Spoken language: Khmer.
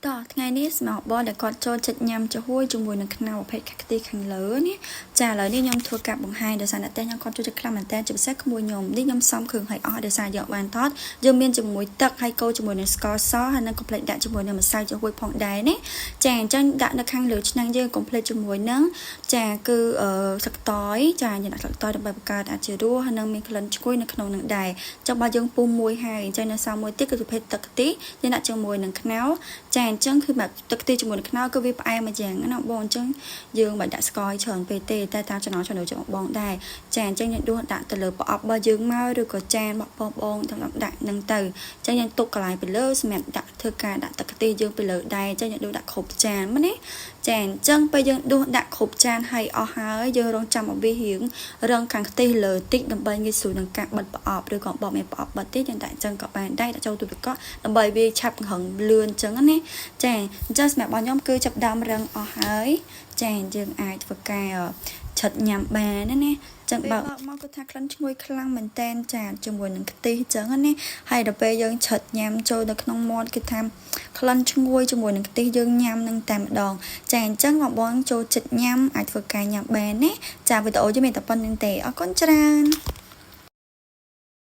ต่อថ្ងៃនេះស្មោះបងដែលគាត់ចូលចិត្តញ៉ាំចំហួយជាមួយនឹងខ្នុរប្រភេទខាក់ទីខាងលើនេះចាឥឡូវនេះខ្ញុំធ្វើការបង្ហាញដោយសារតែខ្ញុំគាត់ចូលចិត្តខ្លាំងមែនតើជាពិសេសក្មួយខ្ញុំនេះខ្ញុំសំគ្រឿងឲ្យអស់ដោយសារយកបានថតយើងមានជាមួយទឹកហើយកូរជាមួយនឹងស្ករសហើយនឹងកុំភ្លេចដាក់ជាមួយនឹងម្សៅចំហួយផងដែរនេះចាអញ្ចឹងដាក់នៅខាងលើឆ្នាំងយើងកុំភ្លេចជាមួយនឹងចាគឺស្លឹកតយចាយើងដាក់ស្លឹកតយដើម្បីបង្កើតអាចជារសហើយនឹងមានក្លិនឈ្ងុយនៅក្នុងនឹងដែរចុះបើយើងពុះមួយហើយអញ្ចឹងនៅសល់មួយទៀតគឺប្រភេទទឹកខ្ទិះយើងដាក់ជាមួយនឹងខ្នុរចាអញ្ចឹងគឺแบบទឹកខ្ទិះជាមួយនឹងខ្នុរគឺវាផ្អែមមួយយ៉ាងណាបងអញ្ចឹងយើងមិនដាក់ស្ករច្រើនពេកទេតែតាមចំណង់ចំណូលចិត្តបងដែរចាអញ្ចឹងយើងដួសដាក់ទៅលើប្រអប់របស់យើងមកឬក៏ចានរបស់បងទាំងដាក់នឹងទៅអញ្ចឹងយើងទុកកន្លែងពីលើសម្រាប់ដាក់ធ្វើការដាក់ទឹកខ្ទិះយើងពីលើដែរអញ្ចឹងយើងដួសដាក់គ្រប់ចានមកណាចាអញ្ចឹងពេលយើងដួសដាក់គ្រប់ចានហើយអស់ហើយយើងរងចាំឲ្យវារៀងរងខាងខ្ទិះលើតិចដើម្បីងាយស្រួលនឹងការបិទប្រអប់ឬក៏បបមានប្រអប់បិទទេយើងដាក់អញ្ចឹងក៏បានដែរដាក់ចូលទូទឹកកកដើម្បីវាឆាប់រឹងលឿនអញ្ចឹងណាចាអញ្ចឹងសម្រាប់បងខ្ញុំគឺចាប់ដើមរឹងអស់ហើយចាយើងអាចធ្វើការឆិតញ៉ាំបានណាចឹងបើមកគឺថាក្លិនឈ្ងុយខ្លាំងមែនតែនចាជាមួយនឹងខ្ទិះចឹងណាហើយដល់ពេលយើងឆិតញ៉ាំចូលនៅក្នុងមាត់គឺថាក្លិនឈ្ងុយជាមួយនឹងខ្ទិះយើងញ៉ាំនឹងតែម្ដងចាអញ្ចឹងបងចូលចិត្តញ៉ាំអាចធ្វើការញ៉ាំបានណាចាវីដេអូយើងមានតែប៉ុណ្្នឹងទេអរគុណច្រើន